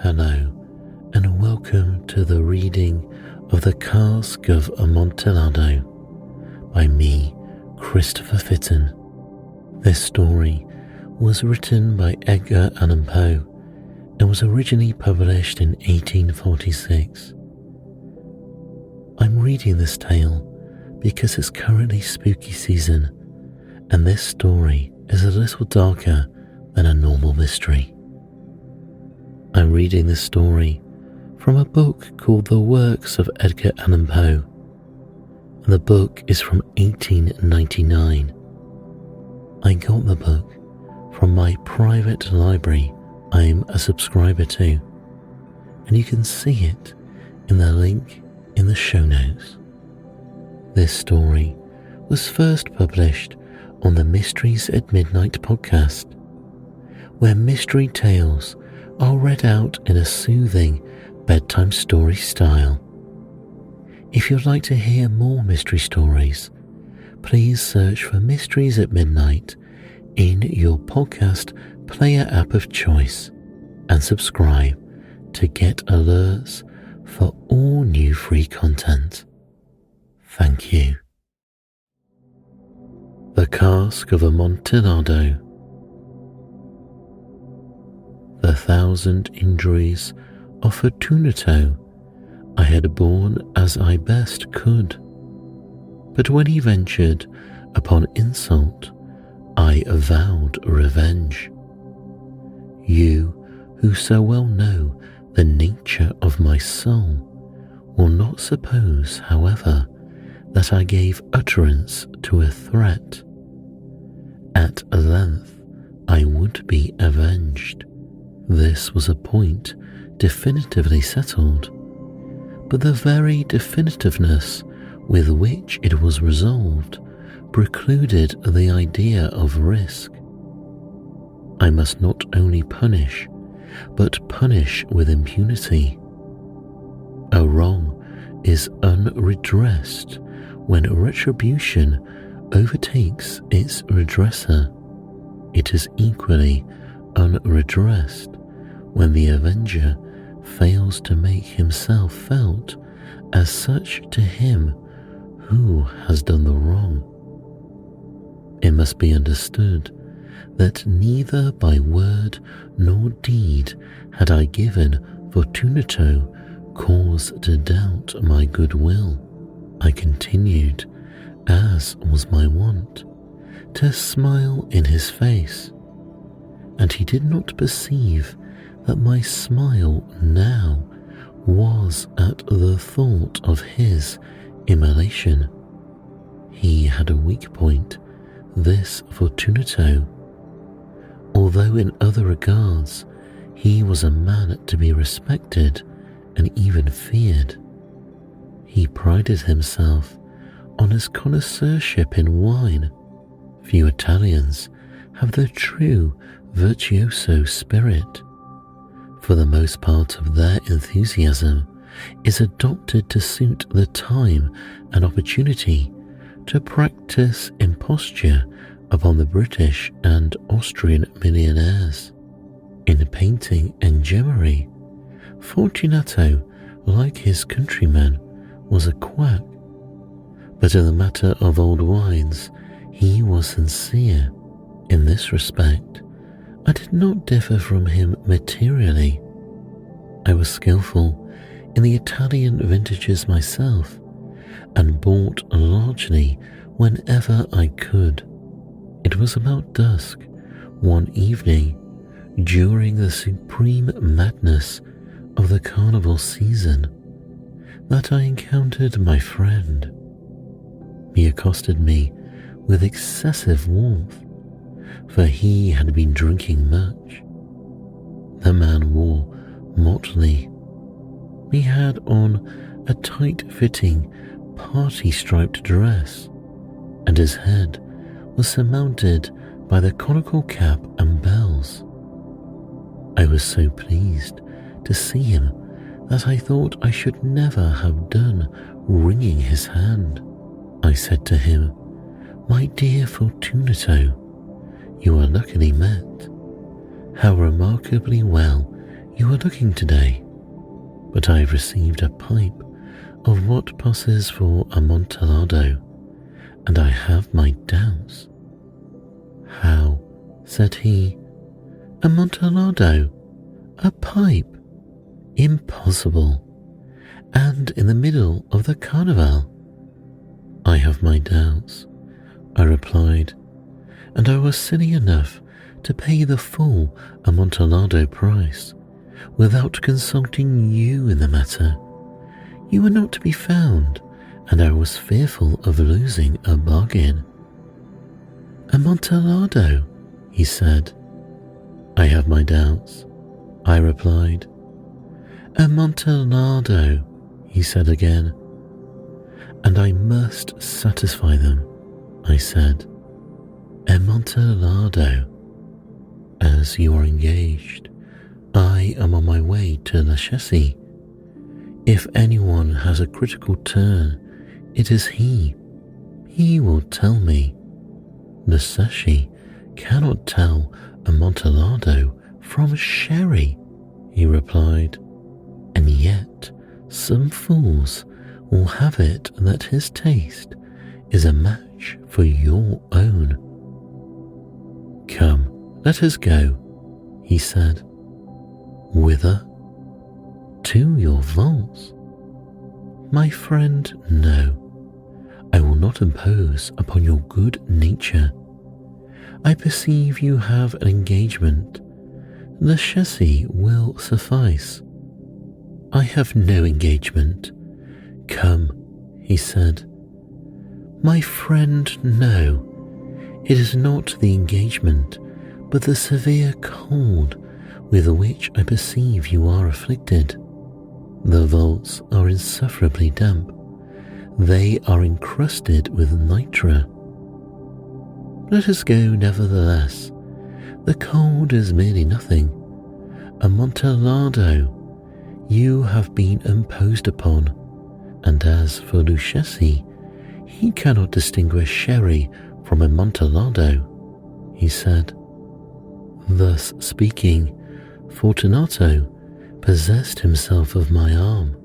Hello, and welcome to the reading of the Cask of Amontillado by me, Christopher Fitton. This story was written by Edgar Allan Poe and was originally published in 1846. I'm reading this tale because it's currently spooky season, and this story is a little darker than a normal mystery. I'm reading this story from a book called The Works of Edgar Allan Poe, and the book is from 1899. I got the book from my private library I'm a subscriber to, and you can see it in the link in the show notes. This story was first published on the Mysteries at Midnight podcast, where mystery tales are read out in a soothing bedtime story style. If you'd like to hear more mystery stories, please search for Mysteries at Midnight in your podcast player app of choice and subscribe to get alerts for all new free content. Thank you. The Cask of Amontillado. The 1,000 injuries of Fortunato I had borne as I best could, but when he ventured upon insult, I vowed revenge. You, who so well know the nature of my soul, will not suppose, however, that I gave utterance to a threat. At length I would be avenged. This was a point definitively settled, but the very definitiveness with which it was resolved precluded the idea of risk. I must not only punish, but punish with impunity. A wrong is unredressed when retribution overtakes its redresser. It is equally unredressed when the avenger fails to make himself felt as such to him who has done the wrong. It must be understood that neither by word nor deed had I given Fortunato cause to doubt my goodwill. I continued, as was my wont, to smile in his face, and he did not perceive that my smile now was at the thought of his immolation. He had a weak point, this Fortunato. Although in other regards he was a man to be respected and even feared, he prided himself on his connoisseurship in wine. Few Italians have the true virtuoso spirit. For the most part of their enthusiasm is adopted to suit the time and opportunity to practice imposture upon the British and Austrian millionaires. In painting and gemmary, Fortunato, like his countrymen, was a quack, but in the matter of old wines he was sincere. In this respect, I did not differ from him materially. I was skillful in the Italian vintages myself, and bought largely whenever I could. It was about dusk one evening during the supreme madness of the carnival season that I encountered my friend. He accosted me with excessive warmth, for he had been drinking much. The man wore motley. He had on a tight-fitting, party-striped dress, and his head was surmounted by the conical cap and bells. I was so pleased to see him that I thought I should never have done wringing his hand. I said to him, "My dear Fortunato, you are luckily met. How remarkably well you are looking today, but I have received a pipe of what passes for Amontillado, and I have my doubts." "How?" said he. "Amontillado? A pipe? Impossible! And in the middle of the carnival?" "I have my doubts," I replied, "and I was silly enough to pay the full Amontillado price without consulting you in the matter. You were not to be found, and I was fearful of losing a bargain." "Amontillado," he said. "I have my doubts," I replied. "Amontillado," he said again. "And I must satisfy them," I said. "Amontillado. As you are engaged, I am on my way to La Chessie. If anyone has a critical turn, it is he. He will tell me. La Chessie cannot tell Amontillado from sherry," he replied. "And yet some fools will have it that his taste is a match for your own." "Come, let us go," he said. "Whither?" "To your vaults." "My friend, no. I will not impose upon your good nature. I perceive you have an engagement. La Chessie will suffice." "I have no engagement. Come," he said. "My friend, no. It is not the engagement, but the severe cold with which I perceive you are afflicted. The vaults are insufferably damp. They are encrusted with nitre." "Let us go nevertheless. The cold is merely nothing. Amontillado, you have been imposed upon, and as for La Chessie, he cannot distinguish sherry from Amontillado," he said. Thus speaking, Fortunato possessed himself of my arm,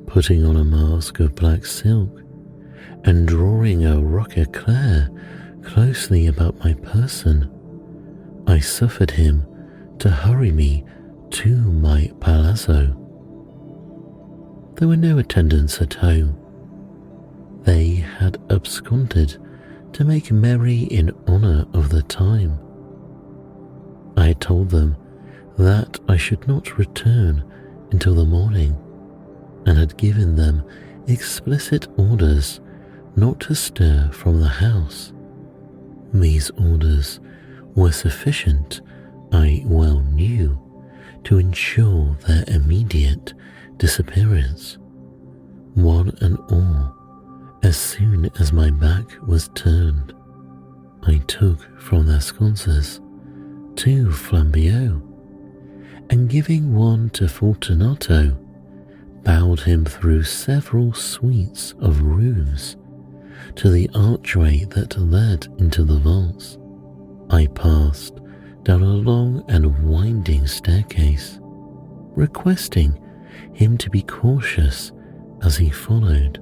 putting on a mask of black silk and drawing a roque éclair closely about my person. I suffered him to hurry me to my palazzo. There were no attendants at home. They had absconded to make merry in honour of the time. I had told them that I should not return until the morning, and had given them explicit orders not to stir from the house. These orders were sufficient, I well knew, to ensure their immediate disappearance. One and all, as soon as my back was turned, I took from their sconces 2 flambeaux, and giving one to Fortunato, bowed him through several suites of rooms to the archway that led into the vaults. I passed down a long and winding staircase, requesting him to be cautious as he followed.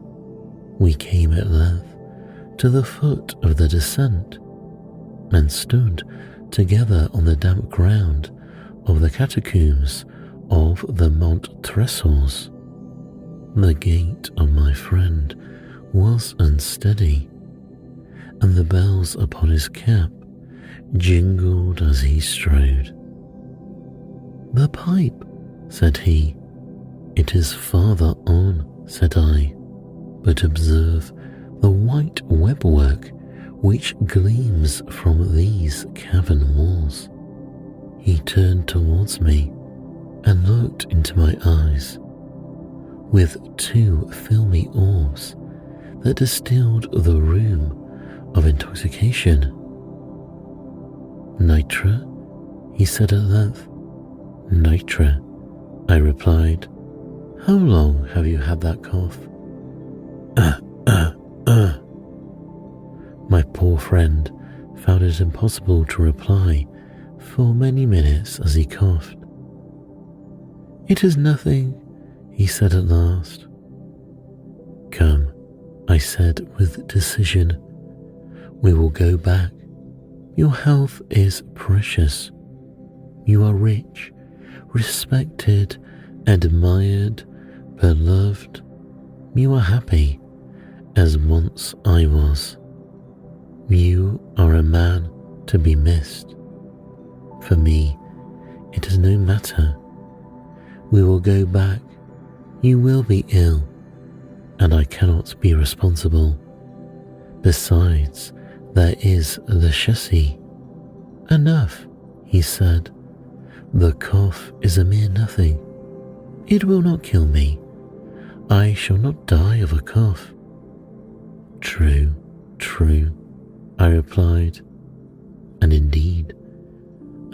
We came at length to the foot of the descent, and stood together on the damp ground of the catacombs of the Montresors. The gait of my friend was unsteady, and the bells upon his cap jingled as he strode. "The pipe," said he. "It is farther on," said I, "but observe the white webwork which gleams from these cavern walls." He turned towards me and looked into my eyes with 2 filmy orbs that distilled the rheum of intoxication. "Nitre?" he said at length. "Nitre," I replied. "How long have you had that cough?" My poor friend found it impossible to reply for many minutes as he coughed. "It is nothing," he said at last. "Come," I said with decision. "We will go back. Your health is precious. You are rich, respected, admired, beloved. You are happy, as once I was. You are a man to be missed. For me, it is no matter. We will go back. You will be ill, and I cannot be responsible. Besides, there is the chassis." "Enough," he said. "The cough is a mere nothing. It will not kill me. I shall not die of a cough." "True, true," I replied, and indeed,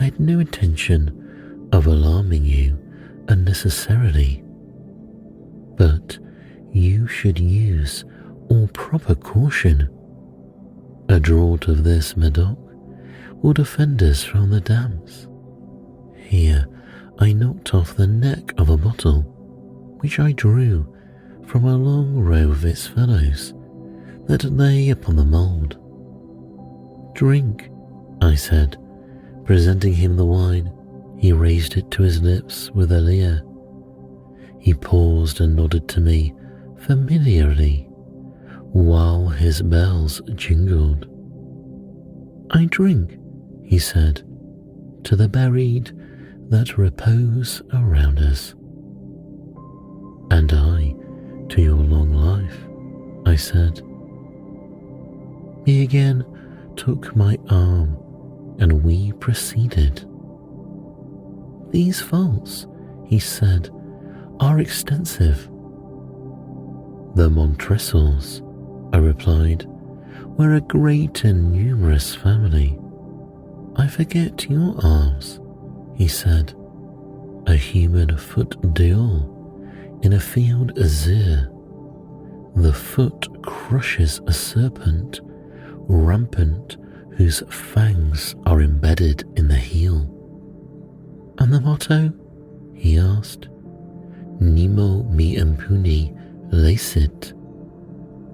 I had no intention of alarming you unnecessarily. But you should use all proper caution. A draught of this Medoc will defend us from the damps." Here I knocked off the neck of a bottle, which I drew from a long row of its fellows that lay upon the mould. "Drink," I said, presenting him the wine. He raised it to his lips with a leer. He paused and nodded to me familiarly, while his bells jingled. "I drink," he said, "to the buried that repose around us." "And I to your long life," I said. He again took my arm, and we proceeded. "These vaults," he said, "are extensive." "The Montresors," I replied, "were a great and numerous family." "I forget your arms," he said. "A human foot d'or in a field azure. The foot crushes a serpent rampant whose fangs are embedded in the heel." "And the motto?" he asked. "Nemo me impuni licet."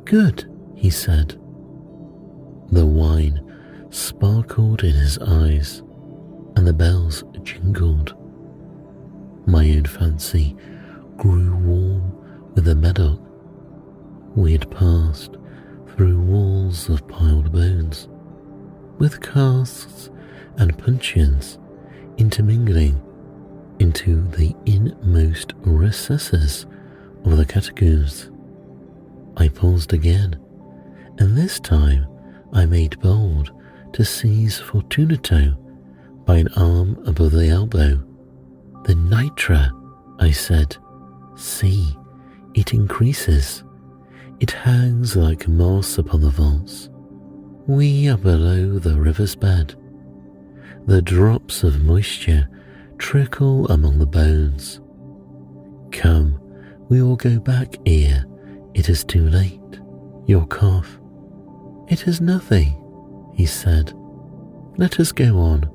"Good," he said. The wine sparkled in his eyes, and the bells jingled. My own fancy grew warm with the Medoc. We had passed through walls of piled bones, with casks and puncheons intermingling into the inmost recesses of the catacombs. I paused again, and this time I made bold to seize Fortunato by an arm above the elbow. "The nitra," I said. "See, it increases. It hangs like moss upon the vaults. We are below the river's bed. The drops of moisture trickle among the bones. Come, we will go back ere it is too late. Your cough." "It is nothing," he said. "Let us go on.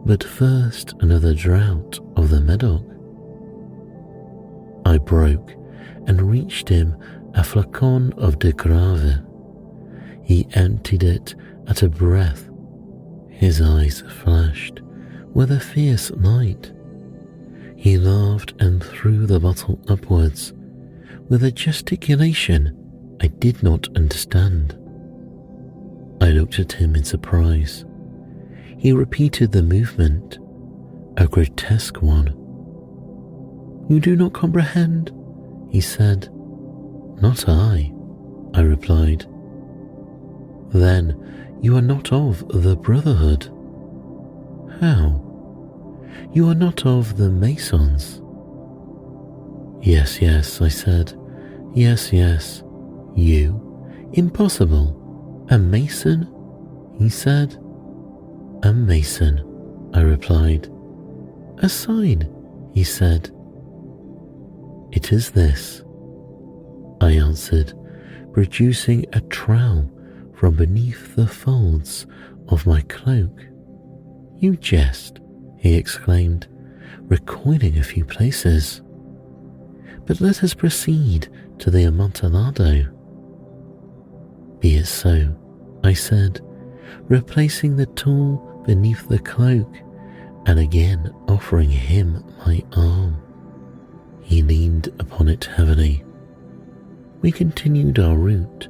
But first another draught of the Medoc." I broke and reached him a flacon of de Grave. He emptied it at a breath. His eyes flashed with a fierce light. He laughed and threw the bottle upwards with a gesticulation I did not understand. I looked at him in surprise. He repeated the movement, a grotesque one. "You do not comprehend?" he said. "Not I," I replied. "Then you are not of the Brotherhood." "How? You are not of the Masons?" "Yes, yes," I said. "Yes, yes. You? Impossible. A Mason?" he said. "A Mason," I replied. "A sign," he said. "It is this," I answered, producing a trowel from beneath the folds of my cloak. "You jest," he exclaimed, recoiling a few places. But let us proceed to the Amontillado. Be it so, I said, replacing the tool beneath the cloak and again offering him my arm. He leaned upon it heavily. We continued our route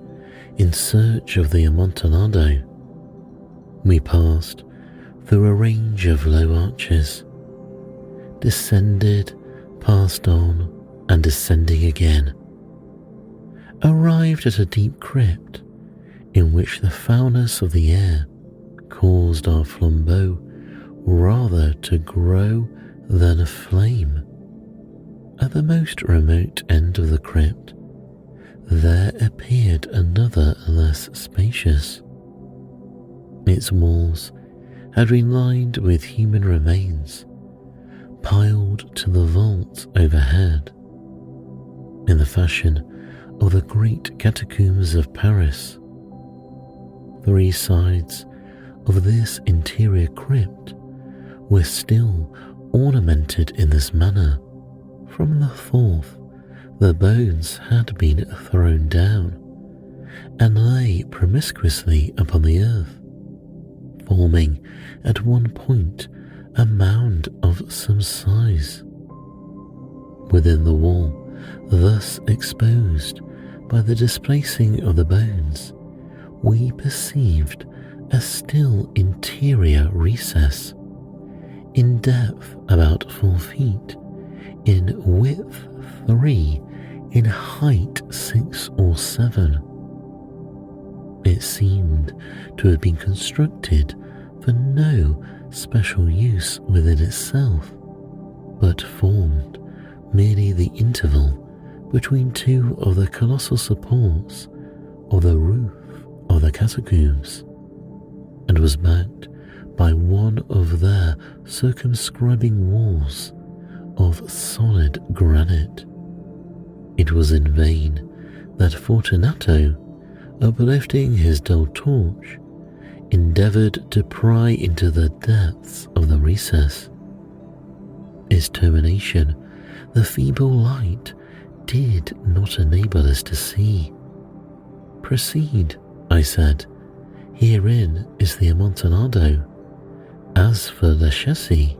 in search of the Amontillado. We passed through a range of low arches, descended, passed on, and descending again, arrived at a deep crypt in which the foulness of the air caused our flambeau rather to grow than aflame. At the most remote end of the crypt, there appeared another less spacious. Its walls had been lined with human remains, piled to the vault overhead, in the fashion of the great catacombs of Paris. 3 sides of this interior crypt were still ornamented in this manner. From the 4th, the bones had been thrown down and lay promiscuously upon the earth, forming at one point a mound of some size. Within the wall, thus exposed by the displacing of the bones, we perceived a still interior recess, in depth about 4 feet, in width 3, in height 6 or 7. It seemed to have been constructed for no special use within itself, but formed merely the interval between 2 of the colossal supports of the roof of the catacombs, and was backed by one of their circumscribing walls of solid granite. It was in vain that Fortunato, uplifting his dull torch, endeavoured to pry into the depths of the recess. Its termination, the feeble light, did not enable us to see. Proceed, I said. Herein is the Amontillado. As for Le Chassis,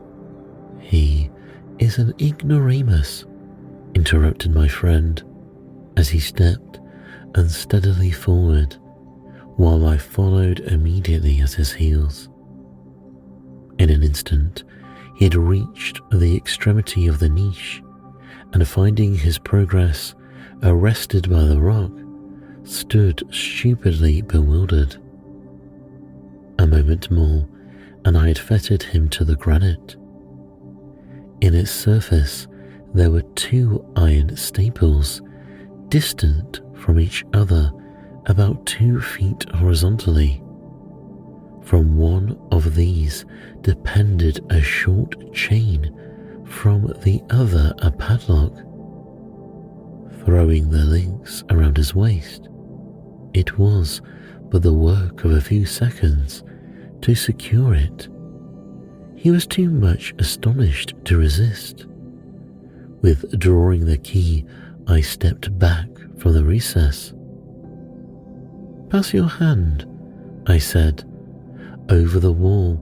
he is an ignoramus, interrupted my friend, as he stepped unsteadily forward, while I followed immediately at his heels. In an instant, he had reached the extremity of the niche, and finding his progress arrested by the rock, stood stupidly bewildered. A moment more, and I had fettered him to the granite. In its surface there were 2 iron staples, distant from each other about 2 feet horizontally. From one of these depended a short chain, from the other a padlock. Throwing the links around his waist, it was but the work of a few seconds to secure it. He was too much astonished to resist. Withdrawing the key, I stepped back from the recess. Pass your hand, I said, over the wall.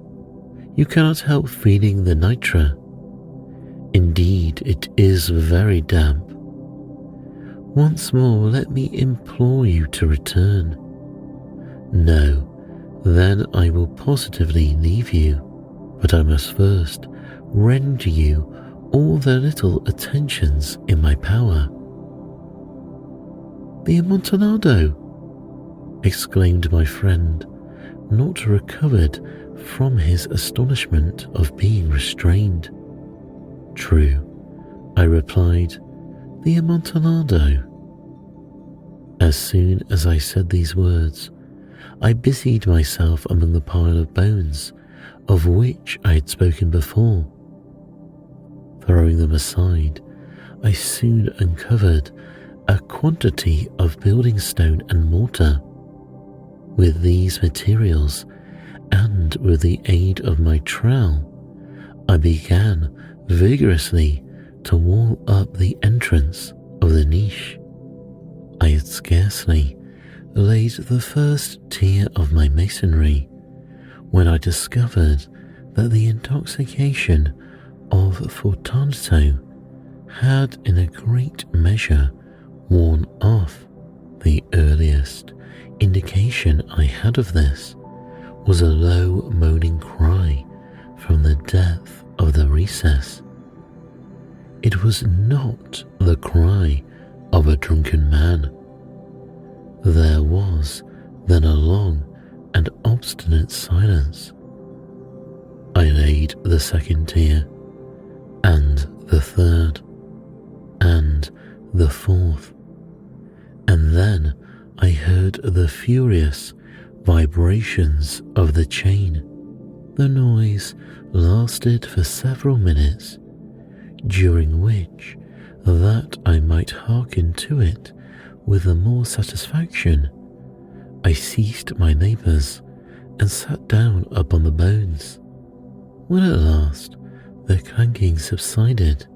You cannot help feeling the nitre. Indeed, it is very damp. Once more, let me implore you to return. No, then I will positively leave you, but I must first render you all the little attentions in my power. The Amontillado! Exclaimed my friend, not recovered from his astonishment of being restrained. True, I replied, the Amontillado. As soon as I said these words, I busied myself among the pile of bones of which I had spoken before. Throwing them aside, I soon uncovered a quantity of building stone and mortar. With these materials, and with the aid of my trowel, I began vigorously to wall up the entrance of the niche. I had scarcely laid the first tier of my masonry when I discovered that the intoxication of Fortunato had in a great measure worn off. The earliest indication I had of this was a low moaning cry from the depth of the recess. It was not the cry of a drunken man. There was then a long and obstinate silence. I laid the second tier, and the third, and the fourth, and then I heard the furious vibrations of the chain. The noise lasted for several minutes, during which, that I might hearken to it with the more satisfaction, I ceased my labours and sat down upon the bones. When at last the clanking subsided,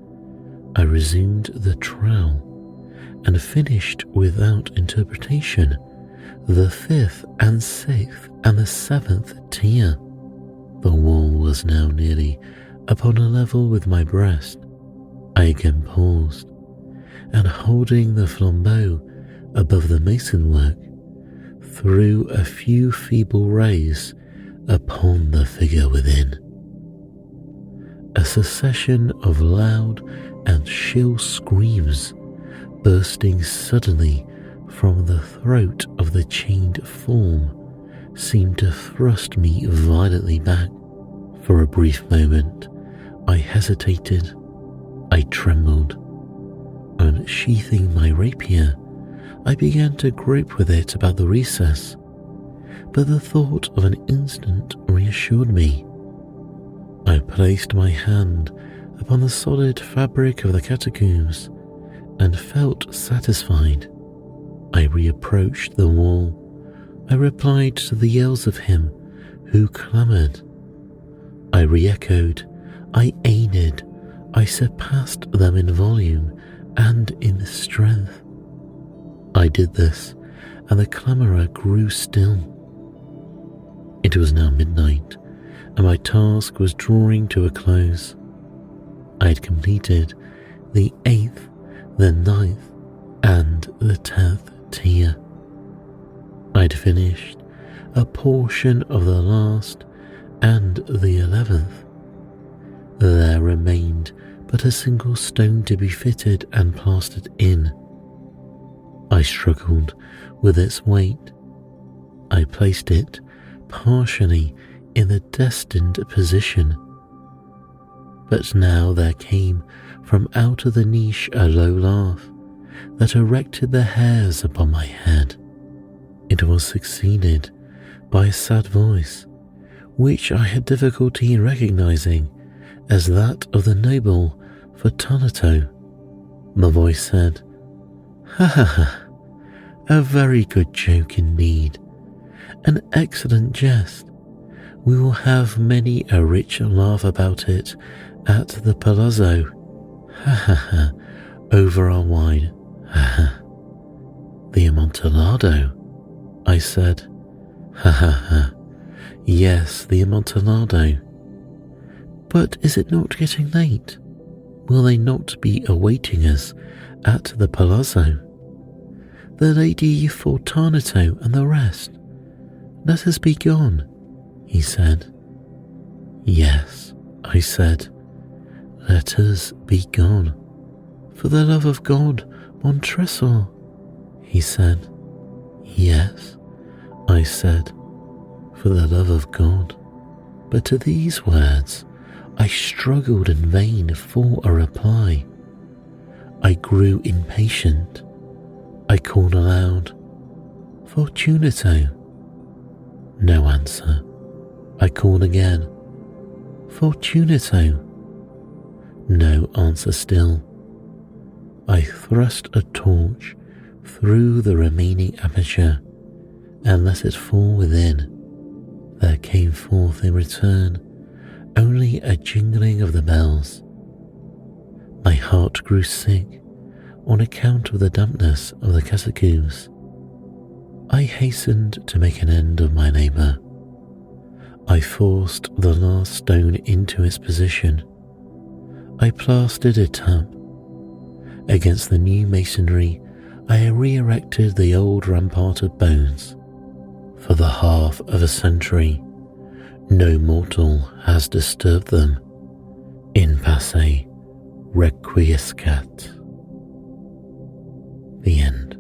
I resumed the trowel and finished without interpretation the fifth and sixth and the seventh tier. The wall was now nearly upon a level with my breast. I again paused, and holding the flambeau above the masonwork, threw a few feeble rays upon the figure within. A succession of loud and shrill screams bursting suddenly from the throat of the chained form seemed to thrust me violently back. For a brief moment I hesitated, I trembled. Unsheathing my rapier, I began to grope with it about the recess, but the thought of an instant reassured me. I placed my hand upon the solid fabric of the catacombs and felt satisfied. I reapproached the wall. I replied to the yells of him who clamoured. I re-echoed, I aided, I surpassed them in volume and in strength. I did this, and the clamourer grew still. It was now midnight, and my task was drawing to a close. I had completed the 8th, the 9th, and the 10th tier. I had finished a portion of the last and the 11th. There remained but a single stone to be fitted and plastered in. I struggled with its weight. I placed it partially in the destined position. But now there came from out of the niche a low laugh that erected the hairs upon my head. It was succeeded by a sad voice, which I had difficulty in recognizing as that of the noble Fortunato. The voice said, "Ha ha ha, a very good joke indeed, an excellent jest. We will have many a rich laugh about it at the palazzo, ha ha ha, over our wine, ha ha." "The Amontillado," I said. "Ha ha ha, yes, the Amontillado. But is it not getting late? Will they not be awaiting us at the palazzo? The Lady Fortunato and the rest? Let us be gone," he said. "Yes," I said, "let us be gone." "For the love of God, Montresor," he said. "Yes," I said, "for the love of God." But to these words I struggled in vain for a reply. I grew impatient. I called aloud, "Fortunato." No answer. I called again, "Fortunato." No answer still. I thrust a torch through the remaining aperture and let it fall within. There came forth in return only a jingling of the bells. heart grew sick on account of the dampness of the catacombs. I hastened to make an end of my labor. I forced the last stone into its position. I plastered it up. Against the new masonry, I re-erected the old rampart of bones. For the half of a century, no mortal has disturbed them. In pace requiescat. The end.